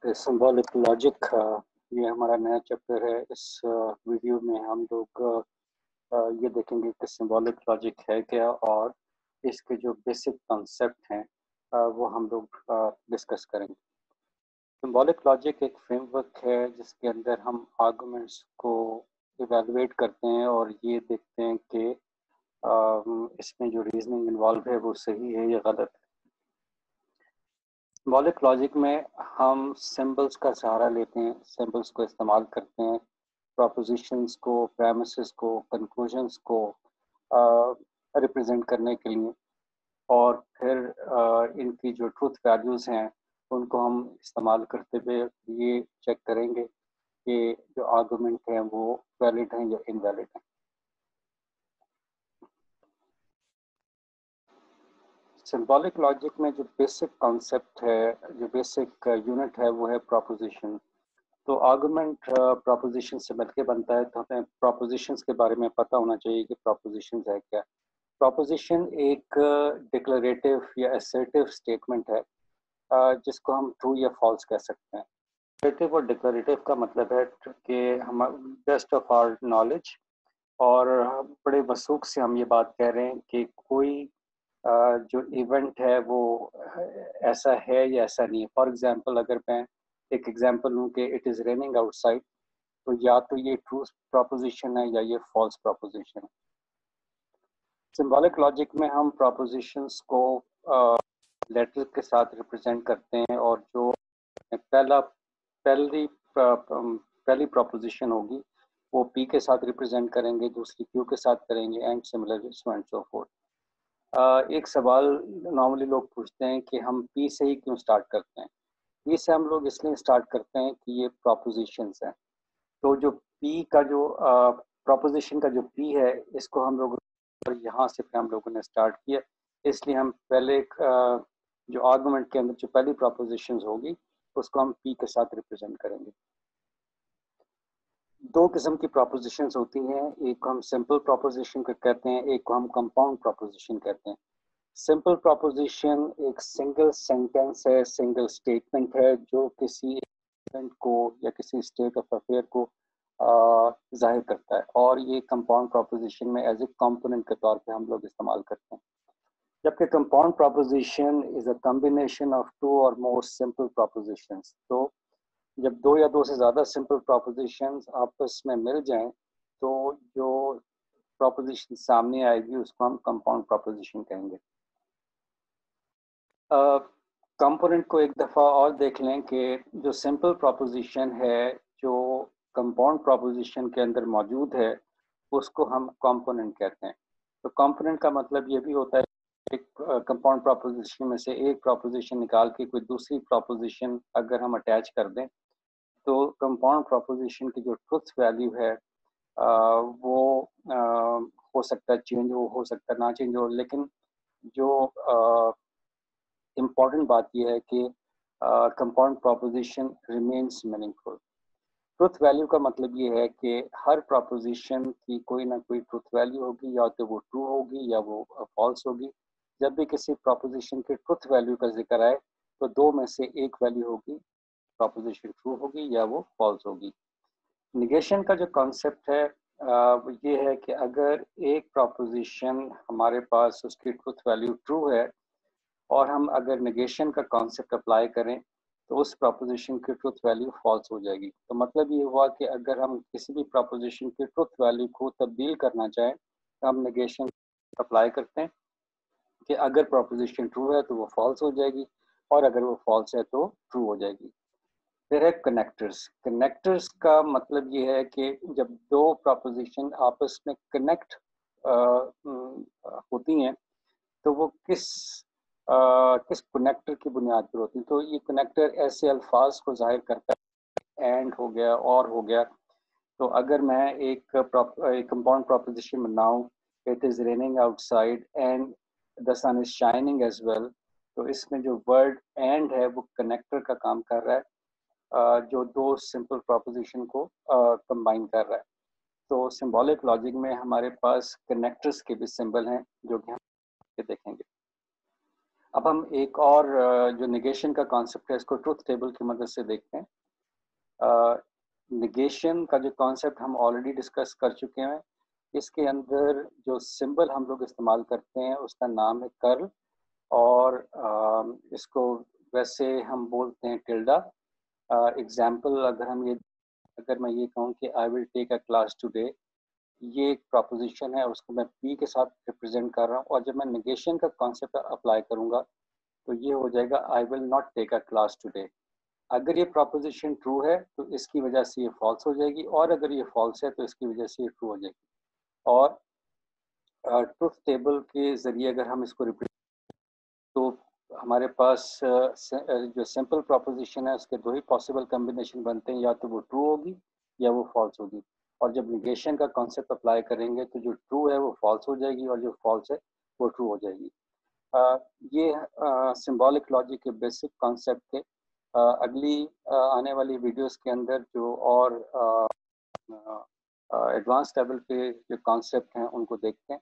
Symbolic logic ये हमारा नया चैप्टर है। इस वीडियो में हम लोग ये देखेंगे कि सिंबॉलिक लॉजिक है क्या और इसके जो बेसिक कॉन्सेप्ट हैं वो हम लोग डिस्कस करेंगे। सिंबॉलिक लॉजिक एक फ्रेमवर्क है जिसके अंदर हम आर्गुमेंट्स को इवैल्यूएट करते हैं और ये देखते हैं कि इसमें जो रीजनिंग इन्वॉल्व है वो सही है या गलत है। सिंबॉलिक लॉजिक में हम सिंबल्स का सहारा लेते हैं, सिंबल्स को इस्तेमाल करते हैं प्रोपोजिशंस को, प्रेमिसेस को, कंक्लूजन्स को रिप्रेजेंट करने के लिए, और फिर इनकी जो ट्रूथ वैल्यूज़ हैं उनको हम इस्तेमाल करते हुए ये चेक करेंगे कि जो आर्गुमेंट हैं वो वैलिड हैं या इनवैलिड हैं। सिंबॉलिक लॉजिक में जो बेसिक कॉन्सेप्ट है, जो बेसिक यूनिट है वो है प्रोपोजिशन। तो आर्गुमेंट प्रोपोजिशन से मिलकर बनता है, तो हमें प्रोपोजिशंस के बारे में पता होना चाहिए कि प्रोपोजिशंस है क्या। प्रोपोजिशन एक डिक्लेरेटिव या असर्टिव स्टेटमेंट है जिसको हम ट्रू या फॉल्स कह सकते हैं। असर्टिव और डिक्लेरेटिव का मतलब है कि हम बेस्ट ऑफ आवर नॉलेज और बड़े वसूख से हम ये बात कह रहे हैं कि कोई जो इवेंट है वो ऐसा है या ऐसा नहीं है। फॉर एग्जांपल, अगर मैं एक एग्जांपल लूँ कि इट इज़ रेनिंग आउटसाइड, तो या तो ये ट्रू प्रोपोजिशन है या ये फॉल्स प्रोपोजिशन है। सिंबॉलिक लॉजिक में हम प्रोपोजिशंस को लेटर के साथ रिप्रेजेंट करते हैं, और जो पहली प्रोपोजिशन होगी वो पी के साथ रिप्रेजेंट करेंगे, दूसरी क्यू के साथ करेंगे, and similarly so and so fourth. एक सवाल नॉर्मली लोग पूछते हैं कि हम पी से ही क्यों स्टार्ट करते हैं। पी से हम लोग इसलिए स्टार्ट करते हैं कि ये प्रोपोजिशंस हैं। तो जो पी का जो प्रोपोजिशन का जो पी है, इसको हम लोग यहाँ से फिर हम लोगों ने स्टार्ट किया, इसलिए हम पहले जो आर्गुमेंट के अंदर जो पहली प्रोपोजिशंस होगी उसको हम पी के साथ रिप्रेजेंट करेंगे। दो किस्म की प्रोपोजिशंस होती हैं, एक को हम सिंपल प्रोपोजिशन कहते हैं, एक को हम कंपाउंड प्रोपोजिशन कहते हैं। सिंपल प्रोपोजिशन एक सिंगल सेंटेंस है, सिंगल स्टेटमेंट है जो किसी इवेंट को या किसी स्टेट ऑफ अफेयर को जाहिर करता है, और ये कंपाउंड प्रोपोजिशन में एज ए कंपोनेंट के तौर पे हम लोग इस्तेमाल करते हैं। जबकि compound proposition is a combination of two or more simple propositions. तो जब दो या दो से ज़्यादा सिंपल प्रोपोजिशंस आपस में मिल जाएं, तो जो प्रोपोजिशन सामने आएगी उसको हम कंपाउंड प्रोपोजिशन कहेंगे। कंपोनेंट को एक दफ़ा और देख लें कि जो सिंपल प्रोपोजिशन है जो कंपाउंड प्रोपोजिशन के अंदर मौजूद है उसको हम कंपोनेंट कहते हैं। तो कंपोनेंट का मतलब ये भी होता है एक कंपाउंड प्रोपोजिशन में से एक प्रोपोजिशन निकाल के कोई दूसरी प्रोपोजिशन अगर हम अटैच कर दें, तो कंपाउंड प्रोपोजिशन की जो ट्रुथ वैल्यू है वो हो सकता है चेंज हो सकता है ना चेंज हो, लेकिन जो इम्पॉर्टेंट बात यह है कि compound proposition remains meaningful. Truth value का मतलब ये है कि हर प्रोपोजिशन की कोई ना कोई ट्रुथ वैल्यू होगी, या तो वो ट्रू होगी या वो फॉल्स होगी। जब भी किसी प्रोपोजिशन की ट्रुथ वैल्यू का जिक्र आए तो दो में से एक वैल्यू होगी, प्रोपोजिशन ट्रू होगी या वो फॉल्स होगी। निगेशन का जो कॉन्सेप्ट है वो ये है कि अगर एक प्रोपोजिशन हमारे पास उसकी ट्रुथ वैल्यू ट्रू है और हम अगर निगेशन का कॉन्सेप्ट अप्लाई करें तो उस प्रोपोजिशन की ट्रुथ वैल्यू फॉल्स हो जाएगी। तो मतलब ये हुआ कि अगर हम किसी भी प्रोपोजिशन की ट्रुथ वैल्यू को तब्दील करना चाहें तो हम निगेशन अप्लाई करते हैं कि अगर प्रोपोजिशन ट्रू है तो वो फॉल्स हो जाएगी, और अगर वो फॉल्स है तो ट्रू हो जाएगी। फिर है कनेक्टर्स। कनेक्टर्स का मतलब ये है कि जब दो प्रोपोजिशन आपस में कनेक्ट होती हैं तो वो किस कनेक्टर की बुनियाद पर होती है। तो ये कनेक्टर ऐसे अल्फाज को जाहिर करता है, एंड हो गया, और हो गया। तो अगर मैं एक कंपाउंड प्रोपोजिशन बनाऊं, it is raining outside and the sun is shining as well, तो इसमें जो वर्ड एंड है वो कनेक्टर का काम कर रहा है जो दो सिंपल प्रोपोजिशन को कंबाइन कर रहा है। तो सिंबॉलिक लॉजिक में हमारे पास कनेक्टर्स के भी सिंबल हैं जो कि हम देखेंगे। अब हम एक और जो नेगेशन का कॉन्सेप्ट है इसको ट्रुथ टेबल की मदद से देखते हैं। नेगेशन का जो कॉन्सेप्ट हम ऑलरेडी डिस्कस कर चुके हैं। इसके अंदर जो सिंबल हम लोग इस्तेमाल करते हैं उसका नाम है कर्ल, और इसको वैसे हम बोलते हैं टिल्डा। एग्जाम्पल अगर मैं ये कहूँ कि I will take a class today, ये एक प्रोपोजिशन है, उसको मैं पी के साथ रिप्रेजेंट कर रहा हूँ, और जब मैं नेगेशन का कॉन्सेप्ट अप्लाई करूँगा तो ये हो जाएगा I will not take a class today. अगर ये प्रोपोजिशन ट्रू है तो इसकी वजह से ये फॉल्स हो जाएगी, और अगर ये फॉल्स है तो इसकी वजह से ये ट्रू हो जाएगी। और ट्रुथ टेबल के ज़रिए अगर हम इसको रिप्रेजेंट, तो हमारे पास जो सिंपल प्रोपोजिशन है उसके दो ही पॉसिबल कॉम्बिनेशन बनते हैं, या तो वो ट्रू होगी या वो फॉल्स होगी। और जब निगेशन का कॉन्सेप्ट अप्लाई करेंगे तो जो ट्रू है वो फॉल्स हो जाएगी और जो फॉल्स है वो ट्रू हो जाएगी। ये सिंबॉलिक लॉजिक के बेसिक कॉन्सेप्ट थे। अगली आने वाली वीडियोस के अंदर जो और एडवांस लेवल पे जो कॉन्सेप्ट हैं उनको देखते हैं।